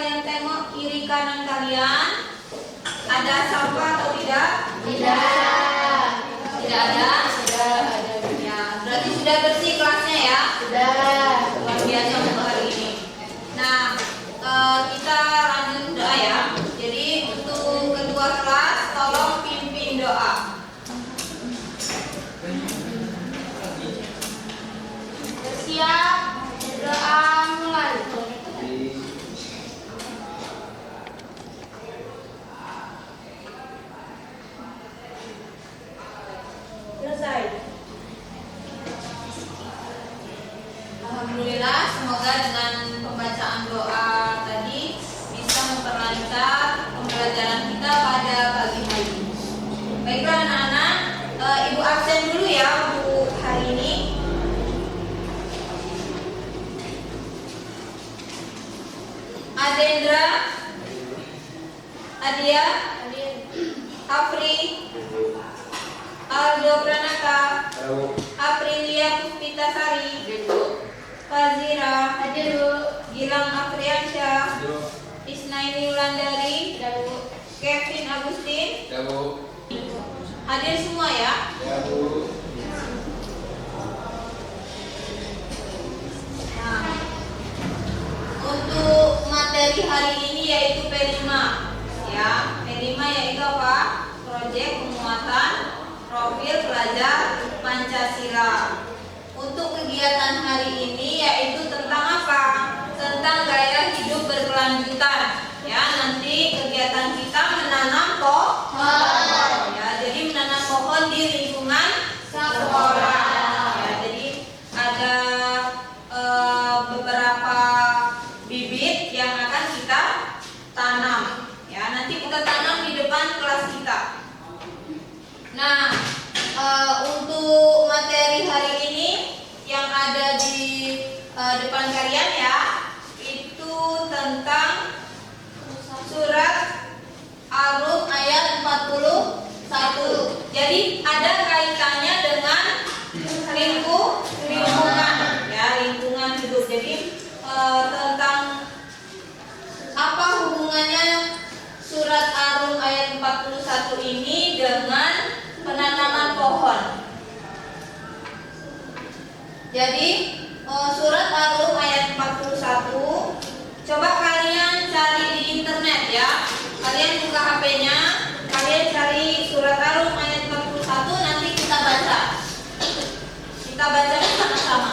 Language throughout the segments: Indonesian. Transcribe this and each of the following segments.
kalian tengok kiri kanan kalian ada sampah atau tidak? Tidak. Tidak ada? Sudah ada. Ya, berarti sudah bersih kelasnya ya? Sudah. Luar biasa untuk hari ini. Nah, kita lanjut doa ya. Jadi untuk kedua kelas tolong pimpin doa. Siap. Doa mulai. Selesai. Alhamdulillah, semoga dengan pembacaan doa tadi bisa memperlancar pembelajaran kita pada pagi hari ini. Baiklah anak-anak, Ibu absen dulu ya untuk hari ini. Adendra, Adia, Afri, Aldo Pranaka, Aprilia Puspitasari, Fazira, Gilang Afriansyah, Isnaini Wulandari, Kevin Agustin, hadir semua ya. Nah, untuk materi hari ini yaitu P5 ya. P5 yaitu apa? Proyek penguatan profil pelajar Pancasila. Untuk kegiatan hari ini yaitu tentang apa? Tentang gaya hidup berkelanjutan. Ya, nanti kegiatan kita menanam pohon. Ya, jadi menanam pohon di lingkungan sekolah. Ya, jadi ada beberapa bibit yang akan kita tanam. Ya, nanti kita tanam di depan kelas kita. Nah, untuk materi hari ini yang ada di depan kalian ya, itu tentang surat Ar-Rum ayat 41. Jadi ada kaitannya dengan lingkungan ya, lingkungan hidup. Jadi tentang apa hubungannya surat Ar-Rum ayat 41 ini dengan penanaman pohon. Jadi surat Ar-Rum ayat 41, coba kalian cari di internet ya. Kalian buka HP-nya, kalian cari surat Ar-Rum ayat 41, nanti kita baca. Kita baca bersama-sama.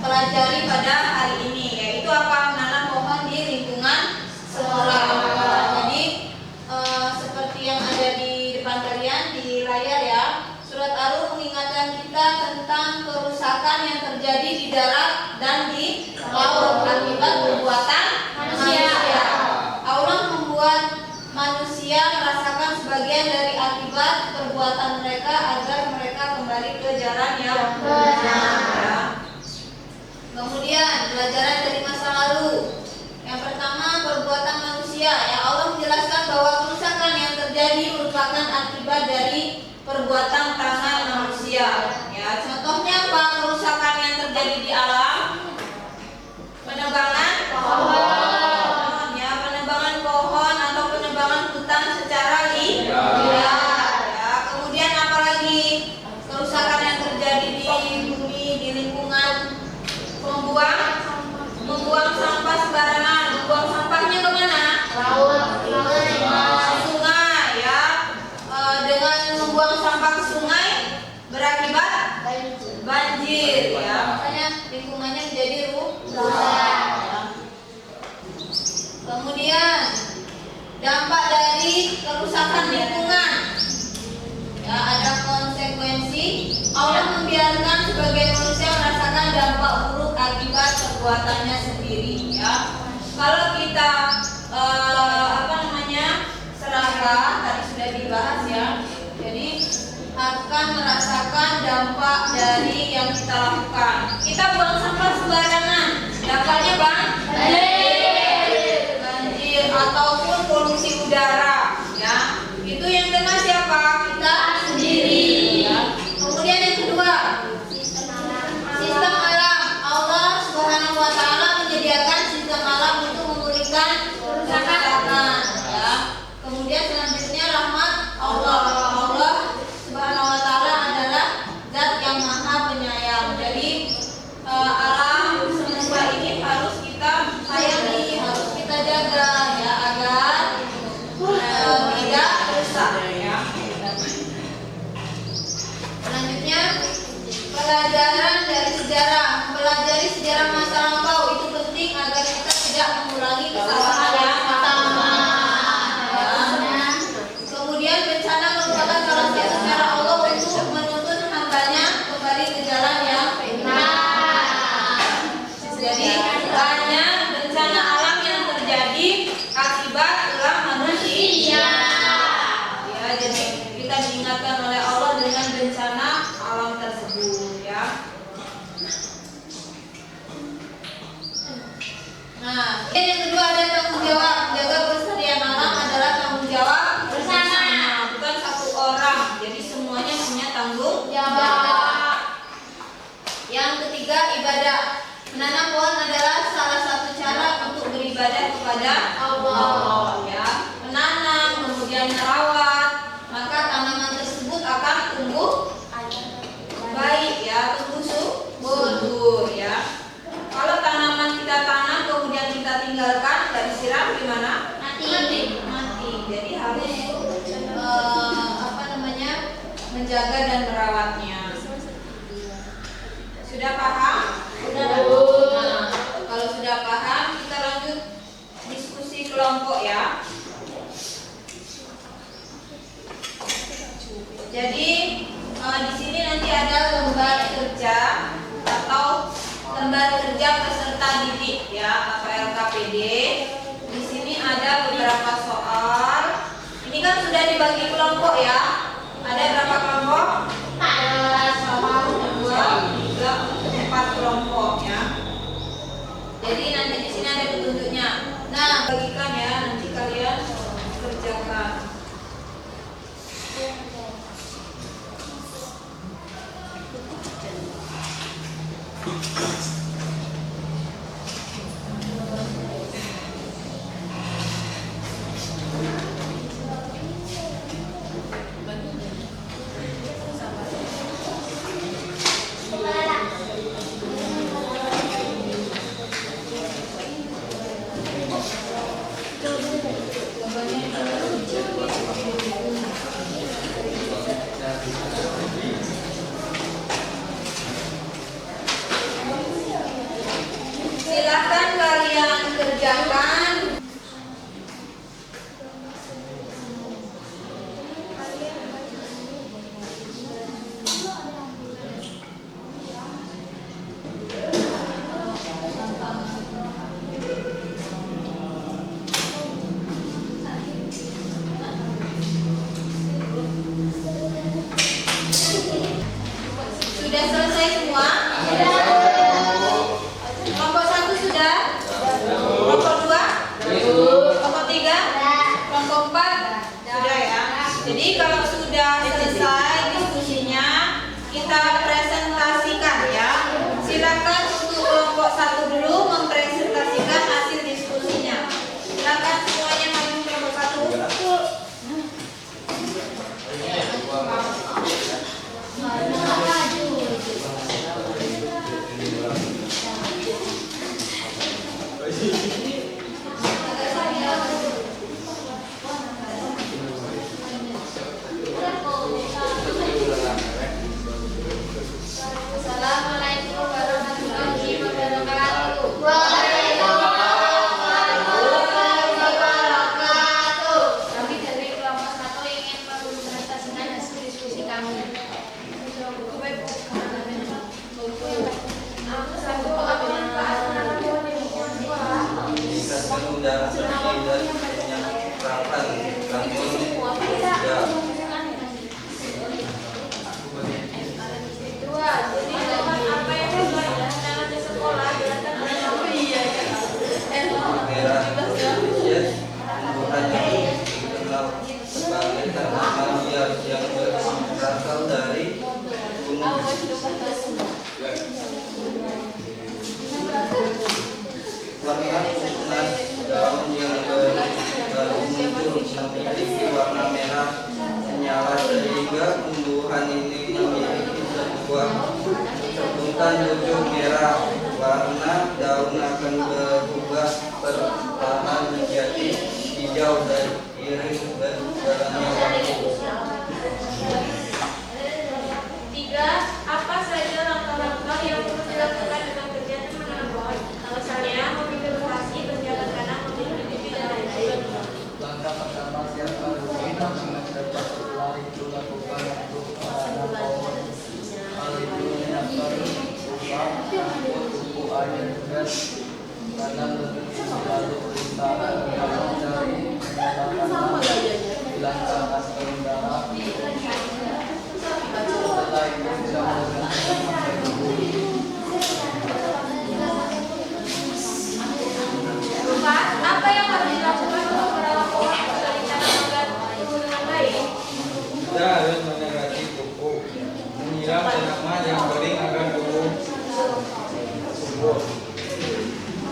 Pelajari pada hari ini, yaitu apa? Menanam pohon di lingkungan sekolah. Jadi seperti yang ada di depan kalian di layar ya, surat Ar-Rum mengingatkan kita tentang kerusakan yang terjadi di darat dan di laut akibat perbuatan manusia. Allah membuat manusia merasakan sebagian dari akibat perbuatan mereka agar mereka kembali ke jalan yang benar. Kemudian pelajaran dari masa lalu. Yang pertama, perbuatan manusia. Ya, Allah menjelaskan bahwa kerusakan yang terjadi merupakan akibat dari perbuatan tangan manusia. Ya, contohnya apa? Kerusakan yang terjadi di alam. Penebangan pohon. Ya, penebangan pohon atau penebangan hutan secara liar. Ya, kemudian apa lagi? Kerusakan yang terjadi di bumi, di lingkungan. Pembuangan dampak dari kerusakan lingkungan. Ya, ada konsekuensi. Allah membiarkan sebagian manusia merasakan dampak buruk akibat perbuatannya sendiri. Ya, kalau kita serakah tadi sudah dibahas ya. Jadi akan merasakan dampak dari yang kita lakukan. Kita buang sampah sembarangan, dampaknya bang? Banjir ataupun polusi udara. Ya, itu yang kena siapa? Kita sendiri. Ya. Kemudian yang kedua, sistem alam. Allah Subhanahu Wa Taala menyediakan sistem alam untuk memulihkan kerusakan. Ya. Kemudian selanjutnya rahmat Allah. Allah Subhanahu Wa Taala adalah zat yang maha penyayang. Jadi alam semesta ini harus kita sayangi, harus kita jaga ya agar tidak rusak ya. Selanjutnya pelajaran dari sejarah. Mempelajari sejarah masa lampau itu penting agar kita tidak mengulangi kesalahan yang sama. Kemudian bencana merupakan salah satu cara Allah untuk menuntun hambanya kembali ke jalan yang benar. Jadi banyak bencana alam yang terjadi akibat ulah manusia. Ya, jadi kita diingatkan oleh Allah dengan bencana alam tersebut ya. Nah, yang kedua ada tanggung jawab. Menjaga kelestarian alam adalah tanggung jawab bersama, bukan satu orang. Jadi semuanya punya tanggung jawab. Yang ketiga ibadah. Menanam pohon adalah salah satu cara untuk beribadah kepada Allah. Ya, menanam kemudian merawat, maka tanaman tersebut akan tumbuh baik ya, tumbuh subur ya. Kalau tanaman kita tanam kemudian kita tinggalkan, nggak disiram gimana? Mati. Jadi harus menjaga dan merawatnya. Sudah paham? Sudah. Nah, kalau sudah paham, kita lanjut diskusi kelompok ya. Jadi di sini nanti ada lembar kerja atau lembar kerja peserta didik ya atau LKPD. Di sini ada beberapa soal. Ini kan sudah dibagi kelompok ya. Ada berapa kelompok? 1, 2, 3, 4 kelompok ya. Jadi nanti di sini ada petunjuknya. Nah, bagikan ya, nanti kalian kerjakan. Silahkan kalian kerjakan. Sudah selesai semua? Kelompok 1 sudah? Kelompok 2? Kelompok 3? Kelompok 4? Sudah ya? Jadi kalau sudah selesai diskusinya, kita presentasikan ya. Silakan untuk kelompok 1 dulu mempresentasikan hasil diskusinya. Silakan semuanya maju kelompok 1. Assalamualaikum warahmatullahi wabarakatuh. Waalaikumsalam warahmatullahi wabarakatuh. dan tidak menyerahkan namun tidak. Dua, jadi apa yang dilakukan di sekolah dilakukan Merah Spesies tumbuhannya dikenal sebagai tanaman hias yang berasal dari gunung. Warna tunas daun yang baru muncul memiliki warna merah menyala sehingga tumbuhan ini memiliki sebuah sebutan wujud merah. Warna daun akan berubah perlahan menjadi hijau dan seiring berjalannya waktu. Tiga, apa saja langkah-langkah yang perlu dilakukan dalam kegiatan menanam pohon? Misalnya, memilih lokasi, berjalan tanam, memilih bibit dan lain-lain. Langkah pertama siapkan rumah menghadap setelah itu lakukan untuk menanam pohon. Hal itu menyiapkan rumah, pupuk air dan tanam lebih lalu perintahkan tanam dari menyalakan hilangkan asap udara. Setelah itu silakan Empat, apa yang harus dilakukan untuk merawat pohon dari tanam agar tumbuh dengan baik? Kita harus menyerati pupuk, menyiram tanaman yang kering agar tumbuh subur.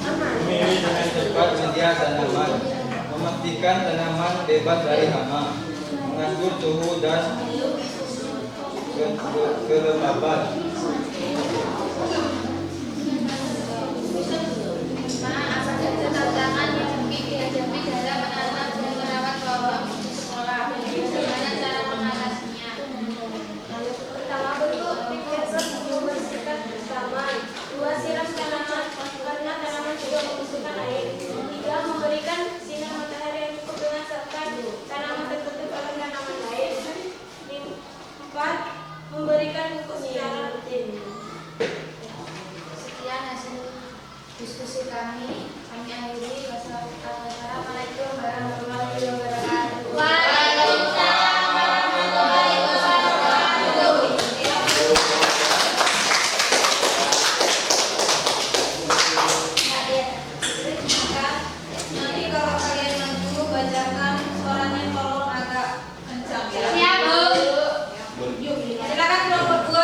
Memilih dengan cepat media tanaman, memastikan tanaman bebas dari hama, mengatur suhu dan kelembaban. Apa saja tantangan yang mungkin dihadapi dalam menanam dan merawat pohon di sekolah? Bagaimana cara mengatasinya? Pertama, bentuk kegiatan membersihkan taman. Dua, siram tanaman karena tanaman juga membutuhkan air. Tiga, memberikan sinar matahari yang cukup dengan serta tanaman tertutup oleh tanaman lain. Empat, memberikan pupuk secara rutin. Sekian hasil diskusi kami akhiri. Wassalamualaikum warahmatullahi wabarakatuh. Waalaikumsalam warahmatullahi wabarakatuh. Nanti kalau kalian maju bacakan suaranya tolong agak kencang ya. Siap, Bu. Yuk, silakan kelompok 2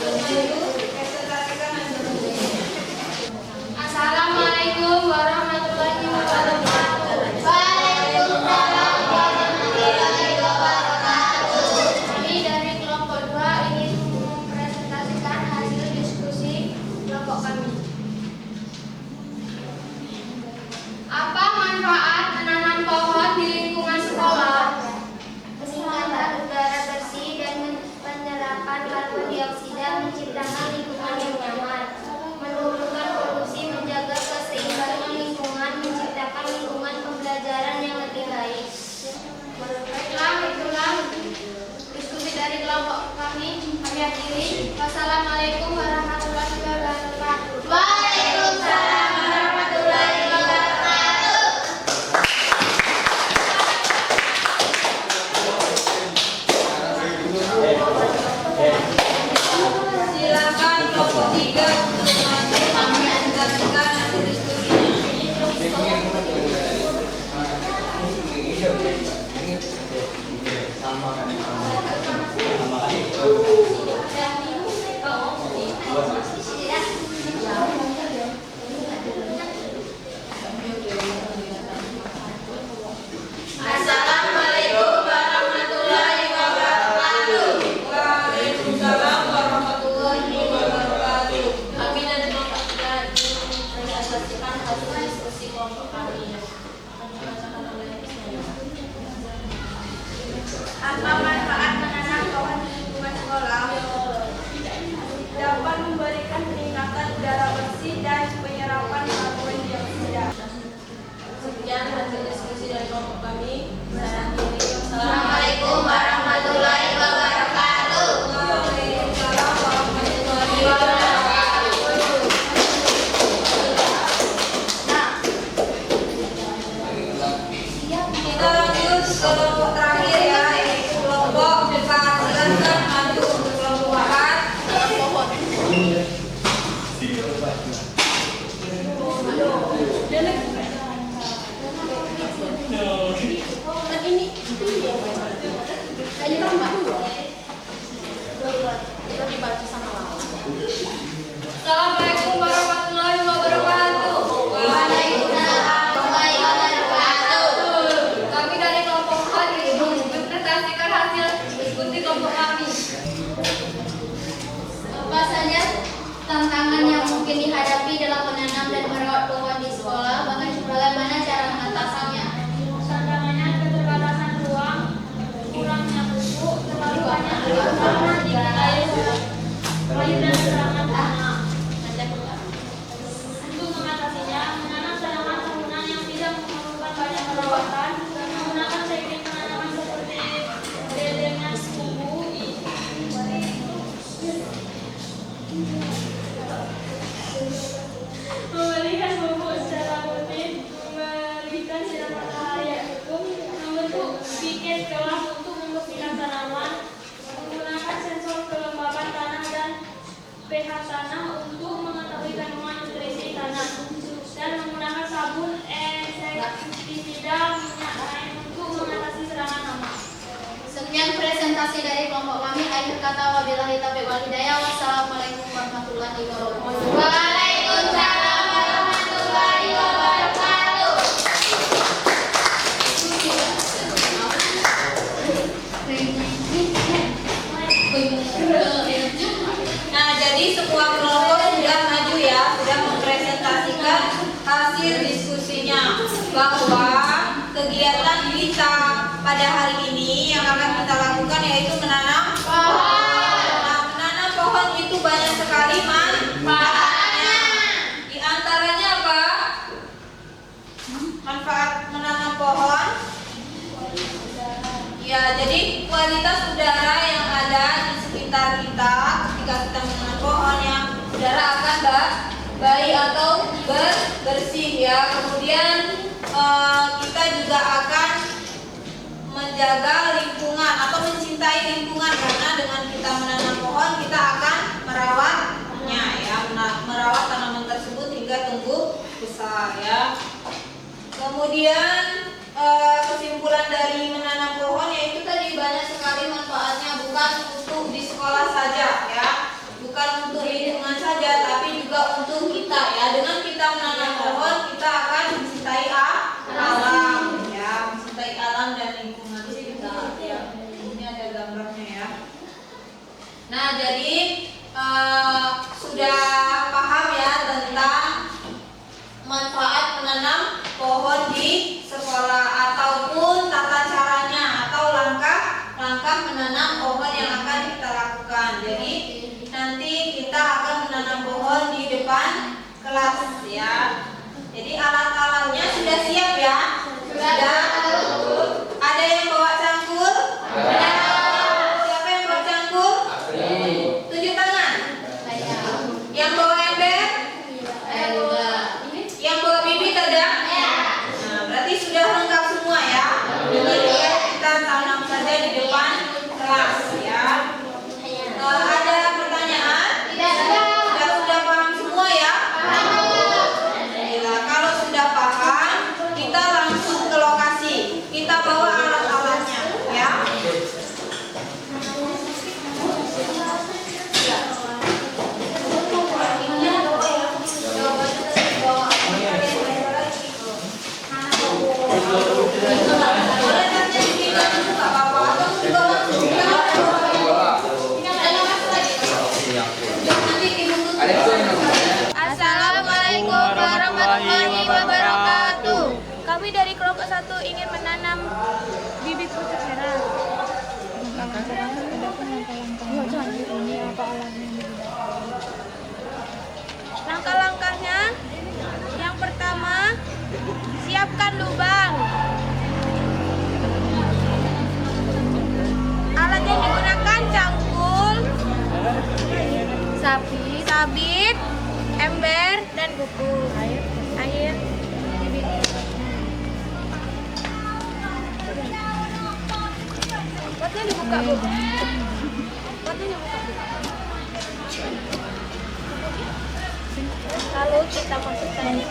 maju presentasikan hasil ujian. Assalamualaikum warahmatullahi wabarakatuh. Waalaikumsalam warahmatullahi wabarakatuh. Kami dari kelompok 2 ingin mempresentasikan hasil diskusi kelompok kami. Apa manfaat menanam pohon di lingkungan sekolah? Meningkatkan udara bersih dan penyerapan karbon dioksida, menciptakan lingkungan yang nyaman, menurunkan polusi, menjaga keseimbangan lingkungan, menciptakan lingkungan pembelajaran yang lebih baik. Baiklah, itulah diskusi dari kelompok kami. Kami akhiri. Wassalamualaikum warahmatullahi wabarakatuh. Waalaikumsalam warahmatullahi wabarakatuh. Silakan kelompok 3 untuk maju mempresentasikan hasil diskusinya. Assalamualaikum warahmatullahi wabarakatuh. Waalaikumsalam warahmatullahi wabarakatuh. Kami dari kelompok 3 ingin mempresentasikan hasil diskusi kelompok kami. Apa manfaat menanam pohon di lingkungan sekolah? Dapat memberikan peningkatan udara bersih dan penyerapan karbon dioksida. Sekian hasil diskusi dari kelompok kami. Assalamualaikum warahmatullahi wabarakatuh. Waalaikumsalam warahmatullahi wabarakatuh. tantangan yang mungkin dihadapi dalam menanam dan merawat pohon di sekolah? Bagaimana cara mengatasinya? Tantangannya keterbatasan ruang, kurangnya buku, terlalu banyak halaman di air dan serangan tanah. Untuk mengatasinya, menanam tanaman tahunan yang tidak memerlukan banyak perawatan, menggunakan teknik penanaman seperti bedengan kubu, memberikan pupuk secara rutin, memberikan sinar matahari yang cukup, membentuk piket kelas untuk membersihkan tanaman, menggunakan sensor kelembaban tanah dan pH tanah untuk mengetahui kandungan nutrisi tanah, dan menggunakan sabun insektisida minyak kain untuk mengatasi serangan hama. Sekian presentasi dari kelompok kami. Akhir kata, wabillahi taufiq wal hidayah. Wassalamualaikum warahmatullahi wabarakatuh. Waalaikumsalam warahmatullahi wabarakatuh. Nah, jadi semua kelompok sudah maju ya, sudah mempresentasikan hasil diskusinya bahwa kegiatan kita pada hari ini yang akan kita lakukan yaitu menanam pohon. Nah, menanam pohon itu banyak sekali manfaatnya. Di antaranya apa? Manfaat menanam pohon. Ya, jadi kualitas udara yang ada di sekitar kita ketika kita menanam pohon, yang udara akan baik atau bersih ya. Kemudian kita juga akan menjaga lingkungan atau mencintai lingkungan, karena dengan kita menanam pohon kita akan merawatnya ya, merawat tanaman tersebut hingga tumbuh besar ya. Kemudian kesimpulan dari menanam pohon yaitu tadi banyak sekali manfaatnya, bukan untuk di sekolah saja ya, bukan untuk lingkungan saja, tapi juga untuk kita ya. Dengan kita menanam pohon kita akan mencintai alam ya, mencintai alam dan lingkungan sekitar ya. Ini ada gambarnya ya. Nah, jadi sudah paham ya tentang manfaat menanam pohon di sekolah ataupun tata caranya atau langkah-langkah menanam pohon yang akan kita lakukan. Jadi nanti kita akan menanam pohon di depan kelas ya. Jadi alat-alatnya sudah siap ya? Sudah. Ada yang bawa cangkul? Ada. Siapa yang bawa cangkul? Tunjuk tangan. Yang bawa ember? Yang bawa bibit ada? Nah, berarti sudah lengkap semua ya. Ini dia kita tanam saja di depan kelas ya. Ada pertanyaan? Sudah paham semua ya? Alhamdulillah. Kalau sudah paham, kita langsung ke lokasi. Kita bawa alat-alatnya ya. Assalamualaikum warahmatullahi wabarakatuh. Kami dari kelompok 1 ingin menanam bibit pucuk merah. Langkah-langkahnya, yang pertama, siapkan lubang. Alat yang digunakan cangkul, sabit, ember, dan buku. Air. Bibit. Potnya dibuka, Bu. Potnya dibuka, Bu. Lalu kita masukkan ini.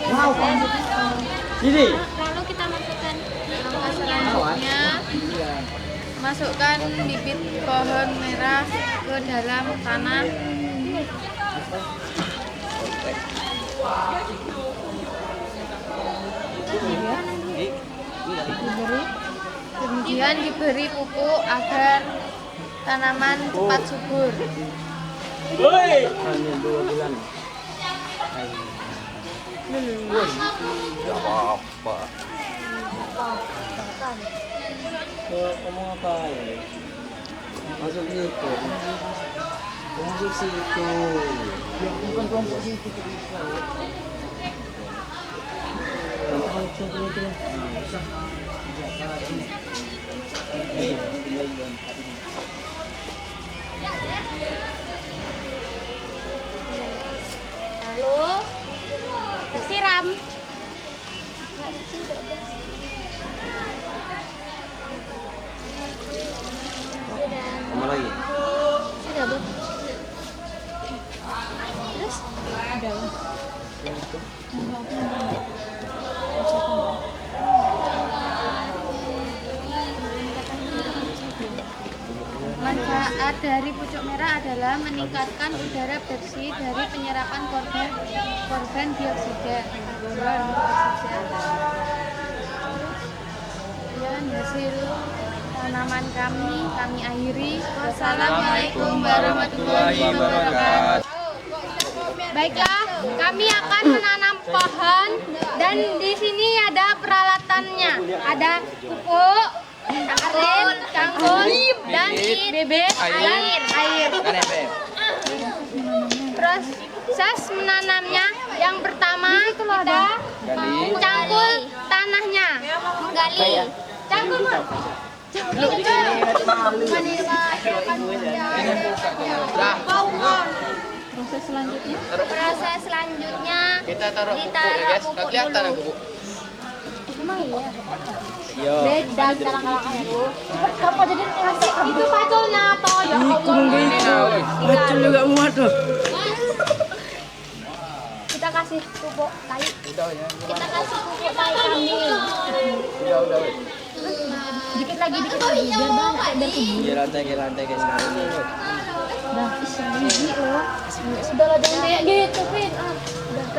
Ini. Lalu kita masukkan selanjutnya. Masukkan bibit pohon merah ke dalam tanah. Kemudian diberi pupuk agar tanaman cepat subur. Hanya 2 bulan. apa-apa. Kamu ngapain? Masuk situ. Masuk situ. Bukan kelompok situ. Lalu siram. Sama lagi. Sudah, Bu. Terus manfaat dari pucuk merah adalah meningkatkan udara bersih dari penyerapan korban dioksida karbon. Dan hasil tanaman kami akhiri. Wassalamualaikum warahmatullahi wabarakatuh. Baiklah, kami akan menanam pohon dan di sini ada peralatannya. Ada pupuk, cangkul, dan bebek, air. Terus proses menanamnya yang pertama kita cangkul tanahnya. Gali. Cangkul, Mas. Proses selanjutnya kita taruh pupuk dulu. Emang iya? Beda cara kalahkan Bu. Kenapa jadi ngasih itu paculnya toh ya Allah. Pacul juga muat tuh. Kita kasih pupuk tai. Kita kasih pupuk tai kambing. Udah. Dikit lagi biar banyak biar tinggi. Ke lantai guys. Dah, biji loh. Sudah lah jangan kayak gitu, Vin. Udah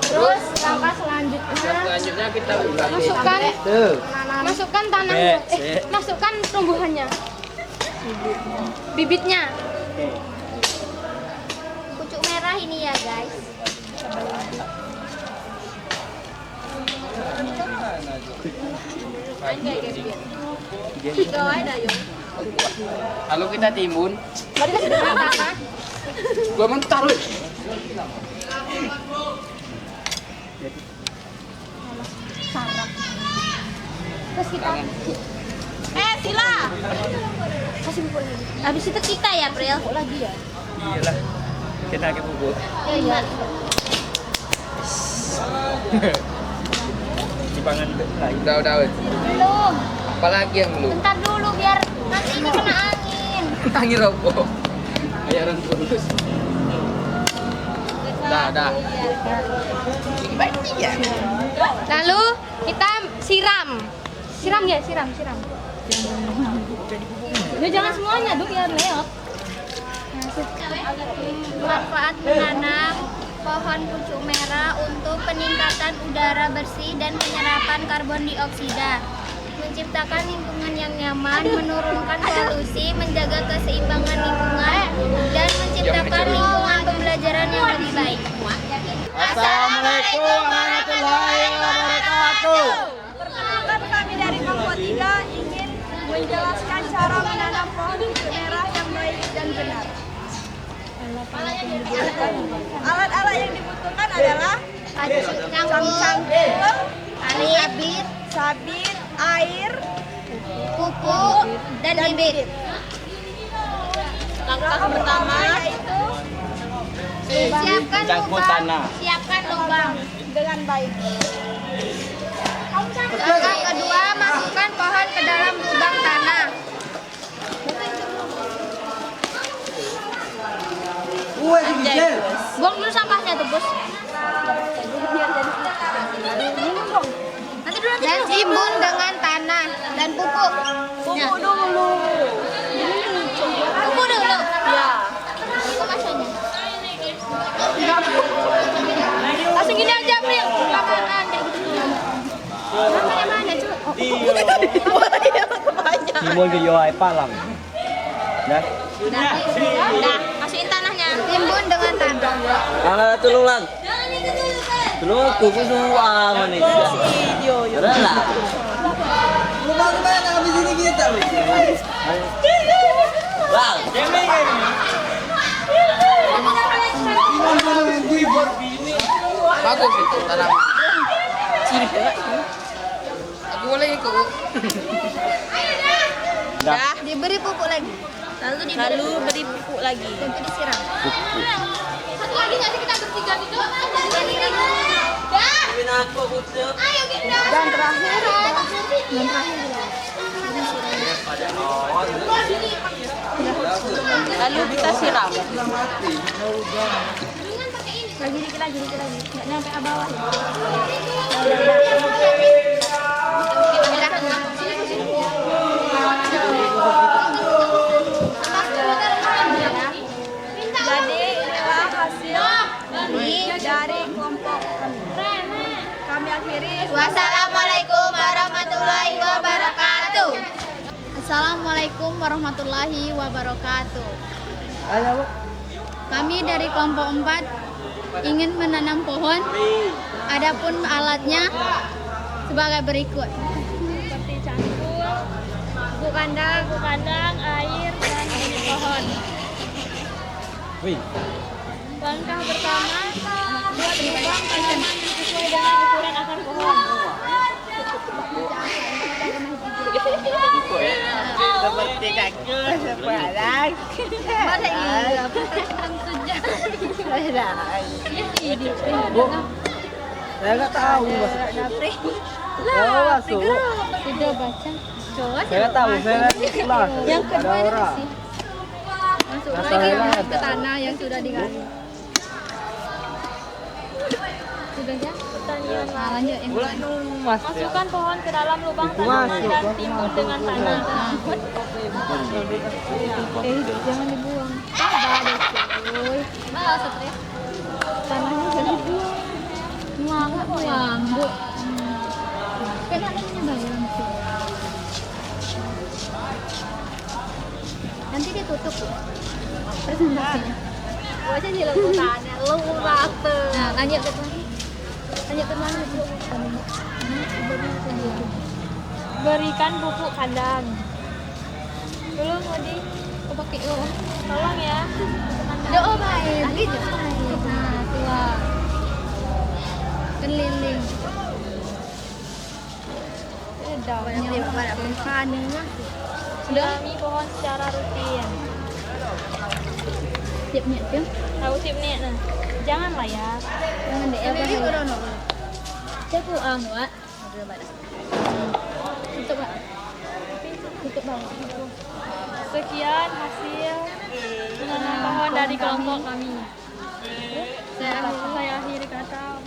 terus langkah selanjutnya kita masukkan tanah, masukkan tumbuhannya, bibitnya. Pucuk merah ini ya guys. Kalau kita timbun, gua mentar lu. Sarap. Terus kita Sila. kasih pupuk lagi. Habis itu kita ya, Pril. Pupuk lagi ya. Iyalah. Kita ke pupuk. Iya. Cipangan lagi. Udah. Belum. Apalagi yang belum? Bentar dulu biar nanti ini kena angin. Angin rokok. Ayo orang terus. Dah. Lalu kita siram. Siram. Ya jangan semuanya, Duk, biar leot. Manfaat menanam pohon pucuk merah untuk peningkatan udara bersih dan penyerapan karbon dioksida, menciptakan lingkungan yang nyaman, menurunkan polusi, menjaga keseimbangan lingkungan, dan menciptakan lingkungan pembelajaran yang lebih baik. Assalamualaikum warahmatullahi wabarakatuh. Perkenalkan kami dari kelompok 3 ingin menjelaskan cara menanam pohon pucuk merah yang baik dan benar. Alat-alat yang dibutuhkan adalah cangkul, sabit, air, Pupuk dan bibit. Langkah pertama yaitu Siapkan Cangkul lubang. tanah. Siapkan lubang. dengan baik. Langkah kedua, masukkan pohon ke dalam lubang tanah. Buang dulu sampahnya tuh, Bos. Dan timbun dengan tanah dan pupuk. Pupuk dulu. Pupuk dulu. Ya. Itu masanya. Langsung gini aja, Pril. Lapangan kayak gitu. Namanya mana, Cuk? Timun ke Yohai Palang. Dah. Udah, masukin tanahnya. Timbun dengan tanah. Mana tulung lang. Jangan itu dulu, Teh. Lu kuku semua manis. Keren lah. Rumah mana habis ini kita lu? Wow, cemeng ini. Bagus itu tanaman. Aku boleh ikut. Dah. Diberi pupuk lagi. Lalu beri pupuk lagi. Tentu disiram. Pupuk. Satu lagi nggak sih kita bertiga gitu? Dah. Ayo kita. Dan terakhir. Lalu kita siram. Lagi dikit lagi. Nggak nyampe ke bawah. Jadi inilah hasil dari kelompok kami akhiri. Wassalamualaikum warahmatullahi wabarakatuh. Assalamualaikum warahmatullahi wabarakatuh. Kami dari kelompok 4 ingin menanam pohon. Adapun alatnya sebagai berikut. Seperti cangkul, Buk kandang, air, dan bibit pohon. Wih. Langkah pertama, buat lubang tanaman sesuai dengan ukuran akar pohon. Seperti cangkul, sepadan. Mana ini? Bu, saya nggak tahu masuk. Sudah baca. Coba Saya nggak tahu, saya lihat kelas. yang kedua Ada ini orang. sih. Masuk Rasa lagi enak ke ada. tanah yang sudah digali. Sudah ya? Pertanian Nah, lanjut yang Bulan mas ya. Masukkan pohon ke dalam lubang Itu tanaman masuk, dan Pak. timbun dengan tanah. jangan dibuang. Sabar deh, cuy. Malah stres. Tanahnya jangan dibuang. Buang, Bu. Kan anaknya bayang sih. Nanti dia tutup Bu. Presentasinya. Wajah di lebutannya, lu rata. Nah, lanjut ke lagi. Lanjut ke mana Bu? Berikan pupuk kandang. Belum, Modi. Oh, pakai Tolong ya. doa baik. Nah, tua. Keliling. Banyak pada panen. Sirami pohon secara rutin. Siapnya tuh. Tahu tipnya nah. Jangan layak. Jangan deh. Ini corona. Saya puang, Wak. Tutup, Wak. Tutup bawah. Sekian hasil menanam pohon dari kelompok kami. Saya Saya akhiri kata.